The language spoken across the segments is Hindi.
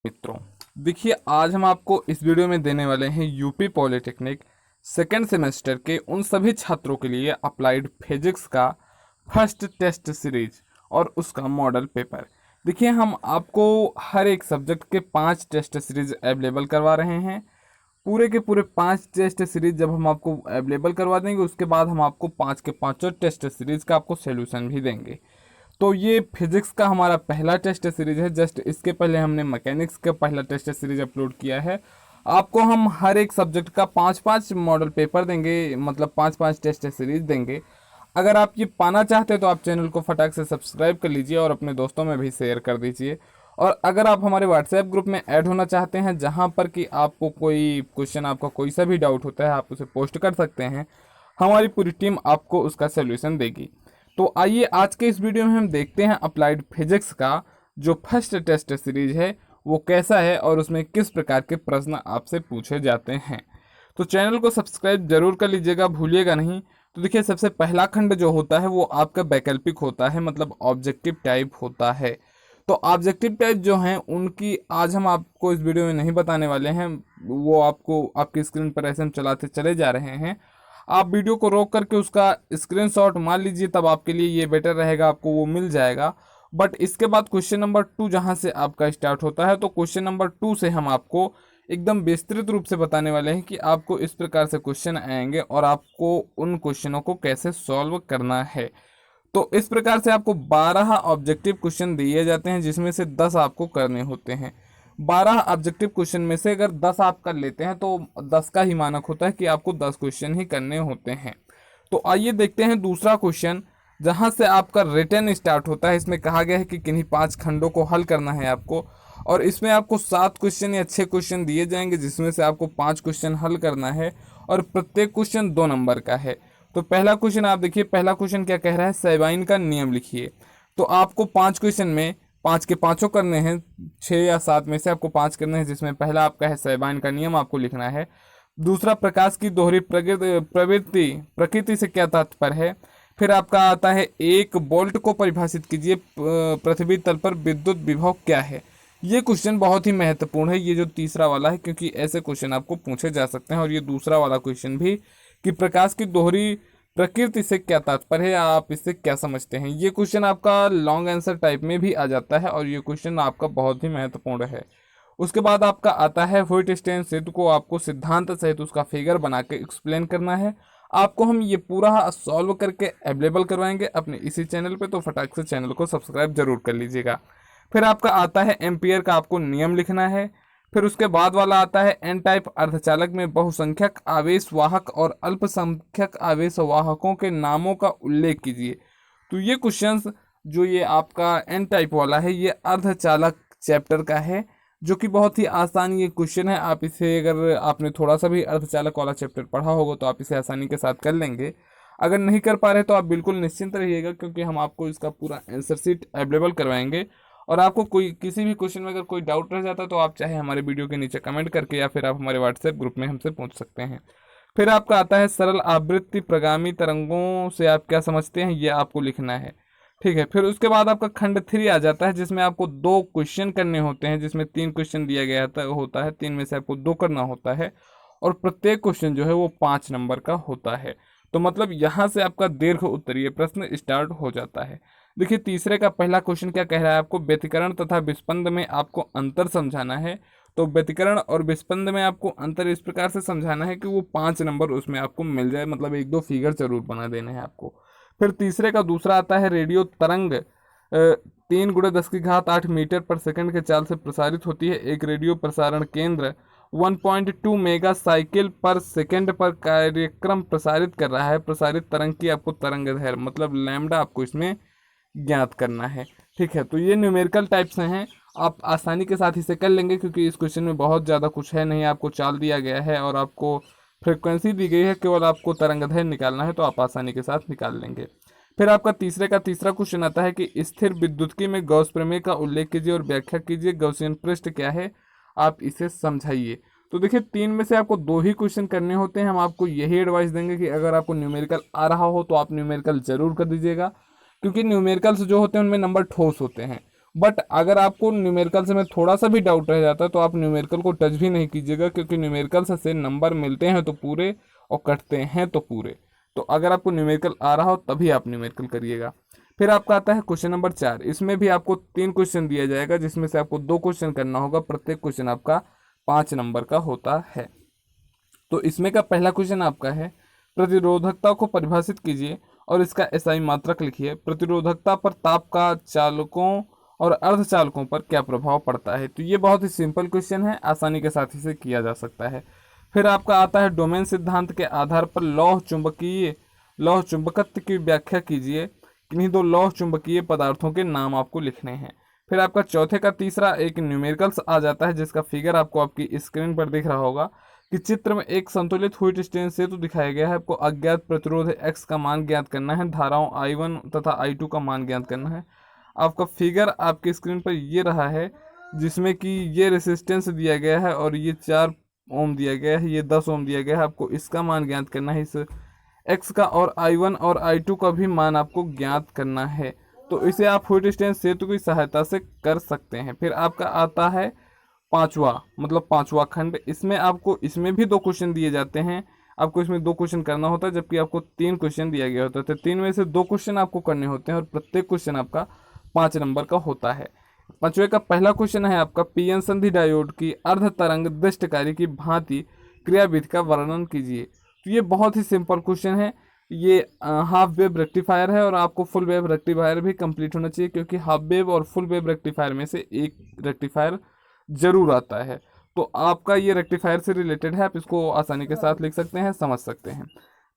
मित्रों, देखिए आज हम आपको इस वीडियो में देने वाले हैं यूपी पॉलिटेक्निक सेकेंड सेमेस्टर के उन सभी छात्रों के लिए अप्लाइड फिजिक्स का फर्स्ट टेस्ट सीरीज और उसका मॉडल पेपर। देखिए हम आपको हर एक सब्जेक्ट के 5 टेस्ट सीरीज अवेलेबल करवा रहे हैं। पूरे के पूरे 5 टेस्ट सीरीज जब हम आपको अवेलेबल करवा देंगे उसके बाद हम आपको 5 के 5 टेस्ट सीरीज का आपको सोल्यूशन भी देंगे। तो ये फिजिक्स का हमारा पहला टेस्ट सीरीज है। जस्ट इसके पहले हमने मैकेनिक्स का पहला टेस्ट सीरीज अपलोड किया है। आपको हम हर एक सब्जेक्ट का 5-5 मॉडल पेपर देंगे, मतलब 5-5 टेस्ट सीरीज देंगे। अगर आप ये पाना चाहते हैं तो आप चैनल को फटाक से सब्सक्राइब कर लीजिए और अपने दोस्तों में भी शेयर कर दीजिए। और अगर आप हमारे व्हाट्सएप ग्रुप में ऐड होना चाहते हैं जहाँ पर कि आपको कोई क्वेश्चन, आपका कोई सा भी डाउट होता है, आप उसे पोस्ट कर सकते हैं। हमारी पूरी टीम आपको उसका सोल्यूशन देगी। तो आइए आज के इस वीडियो में हम देखते हैं अप्लाइड फिजिक्स का जो फर्स्ट टेस्ट सीरीज है वो कैसा है और उसमें किस प्रकार के प्रश्न आपसे पूछे जाते हैं। तो चैनल को सब्सक्राइब जरूर कर लीजिएगा, भूलिएगा नहीं। तो देखिए सबसे पहला खंड जो होता है वो आपका वैकल्पिक होता है, मतलब ऑब्जेक्टिव टाइप होता है। तो ऑब्जेक्टिव टाइप जो हैं उनकी आज हम आपको इस वीडियो में नहीं बताने वाले हैं, वो आपको आपकी स्क्रीन पर ऐसे हम चलाते चले जा रहे हैं। आप वीडियो को रोक करके उसका स्क्रीनशॉट मार लीजिए, तब आपके लिए ये बेटर रहेगा, आपको वो मिल जाएगा। बट इसके बाद क्वेश्चन नंबर 2 जहाँ से आपका स्टार्ट होता है, तो क्वेश्चन नंबर 2 से हम आपको एकदम विस्तृत रूप से बताने वाले हैं कि आपको इस प्रकार से क्वेश्चन आएंगे और आपको उन क्वेश्चनों को कैसे सॉल्व करना है। तो इस प्रकार से आपको 12 ऑब्जेक्टिव क्वेश्चन दिए जाते हैं जिसमें से 10 आपको करने होते हैं। 12 ऑब्जेक्टिव क्वेश्चन में से अगर 10 आप कर लेते हैं तो 10 का ही मानक होता है कि आपको 10 क्वेश्चन ही करने होते हैं। तो आइए देखते हैं दूसरा क्वेश्चन जहां से आपका रिटर्न स्टार्ट होता है। इसमें कहा गया है कि किन्हीं 5 खंडों को हल करना है आपको, और इसमें आपको 7 क्वेश्चन या 6 क्वेश्चन दिए जाएंगे जिसमें से आपको 5 क्वेश्चन हल करना है और प्रत्येक क्वेश्चन 2 नंबर का है। तो पहला क्वेश्चन आप देखिए, पहला क्वेश्चन क्या कह रहा है, सैबाइन का नियम लिखिए। तो आपको 5 क्वेश्चन में 5 के 5 करने हैं, 6 या 7 में से आपको 5 करने हैं, जिसमें पहला आपका है सैबाइन का नियम आपको लिखना है। दूसरा प्रकाश की दोहरी प्रवृत्ति प्रकृति से क्या तात्पर्य है। फिर आपका आता है एक बोल्ट को परिभाषित कीजिए, पृथ्वी तल पर विद्युत विभव क्या है। ये क्वेश्चन बहुत ही महत्वपूर्ण है, ये जो तीसरा वाला है, क्योंकि ऐसे क्वेश्चन आपको पूछे जा सकते हैं। और ये दूसरा वाला क्वेश्चन भी कि प्रकाश की दोहरी प्रकृति से क्या तात्पर्य है, आप इससे क्या समझते हैं। ये क्वेश्चन आपका लॉन्ग आंसर टाइप में भी आ जाता है और ये क्वेश्चन आपका बहुत ही महत्वपूर्ण है। उसके बाद आपका आता है व्हिटस्टेन सेतु को आपको सिद्धांत सहित उसका फिगर बना के एक्सप्लेन करना है। आपको हम ये पूरा सॉल्व करके अवेलेबल करवाएंगे अपने इसी चैनल पे, तो फटाक से चैनल को सब्सक्राइब जरूर कर लीजिएगा। फिर आपका आता है एम्पियर का आपको नियम लिखना है। फिर उसके बाद वाला आता है एन टाइप अर्धचालक में बहुसंख्यक आवेश वाहक और अल्पसंख्यक आवेश वाहकों के नामों का उल्लेख कीजिए। तो ये क्वेश्चंस जो ये आपका एन टाइप वाला है ये अर्धचालक चैप्टर का है, जो कि बहुत ही आसान ये क्वेश्चन है। आप इसे अगर आपने थोड़ा सा भी अर्धचालक वाला चैप्टर पढ़ा होगा तो आप इसे आसानी के साथ कर लेंगे। अगर नहीं कर पा रहे तो आप बिल्कुल निश्चिंत रहिएगा, क्योंकि हम आपको इसका पूरा आंसर शीट अवेलेबल करवाएंगे। और आपको कोई किसी भी क्वेश्चन में अगर कोई डाउट रह जाता है तो आप चाहे हमारे वीडियो के नीचे कमेंट करके या फिर आप हमारे व्हाट्सएप ग्रुप में हमसे पूछ सकते हैं। फिर आपका आता है सरल आवृत्ति प्रगामी तरंगों से आप क्या समझते हैं, ये आपको लिखना है। ठीक है, फिर उसके बाद आपका खंड 3 आ जाता है जिसमें आपको 2 क्वेश्चन करने होते हैं, जिसमें 3 क्वेश्चन दिया गया होता है, 3 में से आपको 2 करना होता है और प्रत्येक क्वेश्चन जो है वो 5 नंबर का होता है। तो मतलब यहाँ से आपका दीर्घ उत्तरीय प्रश्न स्टार्ट हो जाता है। देखिए तीसरे का पहला क्वेश्चन क्या कह रहा है, आपको व्यतिकरण तथा विस्पंद में आपको अंतर समझाना है। तो व्यतिकरण और विस्पंद में आपको अंतर इस प्रकार से समझाना है कि वो 5 नंबर उसमें आपको मिल जाए, मतलब 1-2 फिगर जरूर बना देने हैं आपको। फिर तीसरे का दूसरा आता है रेडियो तरंग 3 × 10⁸ मीटर पर सेकंड के चाल से प्रसारित होती है। एक रेडियो प्रसारण केंद्र 1.2 मेगा साइकिल पर सेकंड पर कार्यक्रम प्रसारित कर रहा है। प्रसारित तरंग की आपको तरंग दैर्घ्य मतलब लैम्डा आपको इसमें ज्ञात करना है। ठीक है, तो ये न्यूमेरिकल टाइप से हैं, आप आसानी के साथ इसे कर लेंगे क्योंकि इस क्वेश्चन में बहुत ज़्यादा कुछ है नहीं। आपको चाल दिया गया है और आपको फ्रिक्वेंसी दी गई है, केवल आपको तरंगदैर्घ्य निकालना है, तो आप आसानी के साथ निकाल लेंगे। फिर आपका तीसरे का तीसरा क्वेश्चन आता है कि स्थिर विद्युत्की में गॉस प्रमेय का उल्लेख कीजिए और व्याख्या कीजिए। गॉसियन पृष्ठ क्या है, आप इसे समझाइए। तो देखिए 3 में से आपको 2 ही क्वेश्चन करने होते हैं। हम आपको यही एडवाइस देंगे कि अगर आपको न्यूमेरिकल आ रहा हो तो आप न्यूमेरिकल जरूर कर दीजिएगा, क्योंकि न्यूमेरिकल्स जो होते हैं उनमें नंबर ठोस होते हैं, बट अगर आपको न्यूमेरिकल से में थोड़ा सा भी डाउट रह जाता है तो आप न्यूमेरिकल को टच भी नहीं कीजिएगा, क्योंकि न्यूमेरिकल से नंबर मिलते हैं तो पूरे और कटते हैं तो पूरे। तो अगर आपको न्यूमेरिकल आ रहा हो तभी आप न्यूमेरिकल करिएगा। फिर आपका आता है क्वेश्चन नंबर 4। इसमें भी आपको 3 क्वेश्चन दिया जाएगा, जिसमें से आपको 2 क्वेश्चन करना होगा। प्रत्येक क्वेश्चन आपका 5 नंबर का होता है। तो इसमें का पहला क्वेश्चन आपका है, प्रतिरोधकता को परिभाषित कीजिए और इसका एसआई मात्रक लिखिए। प्रतिरोधकता पर ताप का चालकों और अर्धचालकों पर क्या प्रभाव पड़ता है। तो ये बहुत ही सिंपल क्वेश्चन है, आसानी के साथ इसे किया जा सकता है। फिर आपका आता है, डोमेन सिद्धांत के आधार पर लौह चुंबकत्व की व्याख्या कीजिए। किन्हीं 2 लौह चुंबकीय पदार्थों के नाम आपको लिखने हैं। फिर आपका चौथे का तीसरा एक न्यूमेरिकल्स आ जाता है, जिसका फिगर आपको आपकी स्क्रीन पर दिख रहा होगा कि चित्र में एक संतुलित व्हीट स्टेन सेतु दिखाया गया है। आपको अज्ञात प्रतिरोध x का मान ज्ञात करना है, धाराओं I1 तथा I2 का मान ज्ञात करना है। आपका फिगर आपकी स्क्रीन पर ये रहा है, जिसमें कि ये रेसिस्टेंस दिया गया है और ये 4 ओम दिया गया है, ये 10 ओम दिया गया है। आपको इसका मान ज्ञात करना है, इस x का, और I1 और I2 का भी मान आपको ज्ञात करना है। तो इसे आप व्हीट स्टेन सेतु की सहायता से कर सकते हैं। फिर आपका आता है पांचवा खंड। इसमें आपको इसमें भी 2 क्वेश्चन दिए जाते हैं। आपको इसमें 2 क्वेश्चन करना होता है, जबकि आपको 3 क्वेश्चन दिया गया होता है। तो 3 में से 2 क्वेश्चन आपको करने होते हैं और प्रत्येक क्वेश्चन आपका 5 नंबर का होता है। 5वें का पहला क्वेश्चन है आपका, पीएन संधि डायोड की अर्ध तरंग दृष्टकारी की भांति क्रियाविधि का वर्णन कीजिए। तो ये बहुत ही सिंपल क्वेश्चन है। ये हाफ वेव रेक्टिफायर है और आपको फुल वेव रेक्टिफायर भी कंप्लीट होना चाहिए, क्योंकि हाफ वेव और फुल वेव रेक्टिफायर में से एक रेक्टिफायर जरूर आता है। तो आपका ये रेक्टिफायर से रिलेटेड है, आप इसको आसानी के साथ लिख सकते हैं, समझ सकते हैं।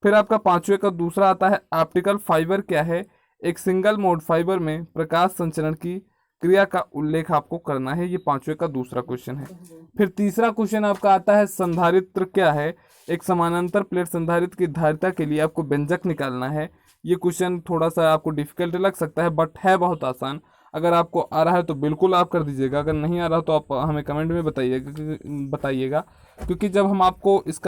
फिर आपका 5वें का दूसरा आता है, ऑप्टिकल फाइबर क्या है। एक सिंगल मोड फाइबर में प्रकाश संचरण की क्रिया का उल्लेख आपको करना है। ये 5वें का दूसरा क्वेश्चन है। फिर तीसरा क्वेश्चन आपका आता है, संधारित्र क्या है। एक समानांतर प्लेट संधारित्र की धारिता के लिए आपको व्यंजक निकालना है। ये क्वेश्चन थोड़ा सा आपको डिफिकल्ट लग सकता है, बट है बहुत आसान। अगर आपको आ रहा है तो बिल्कुल आप कर दीजिएगा, अगर नहीं आ रहा तो आप हमें कमेंट में बताइएगा, क्योंकि जब हम आपको इस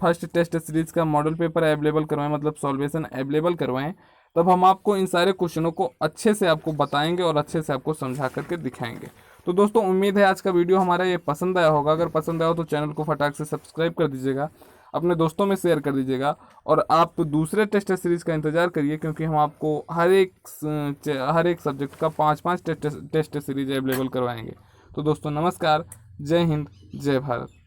फर्स्ट टेस्ट सीरीज का मॉडल पेपर अवेलेबल करवाएं, मतलब सॉल्वेशन अवेलेबल करवाएं, तब हम आपको इन सारे क्वेश्चनों को अच्छे से आपको बताएंगे और अच्छे से आपको समझा करके दिखाएंगे। तो दोस्तों, उम्मीद है आज का वीडियो हमारा ये पसंद आया होगा। अगर पसंद आया हो तो चैनल को फटाक से सब्सक्राइब कर दीजिएगा, अपने दोस्तों में शेयर कर दीजिएगा, और आप दूसरे टेस्ट सीरीज़ का इंतज़ार करिए, क्योंकि हम आपको हर एक सब्जेक्ट का 5-5 टेस्ट सीरीज अवेलेबल करवाएंगे। तो दोस्तों, नमस्कार, जय हिंद, जय भारत।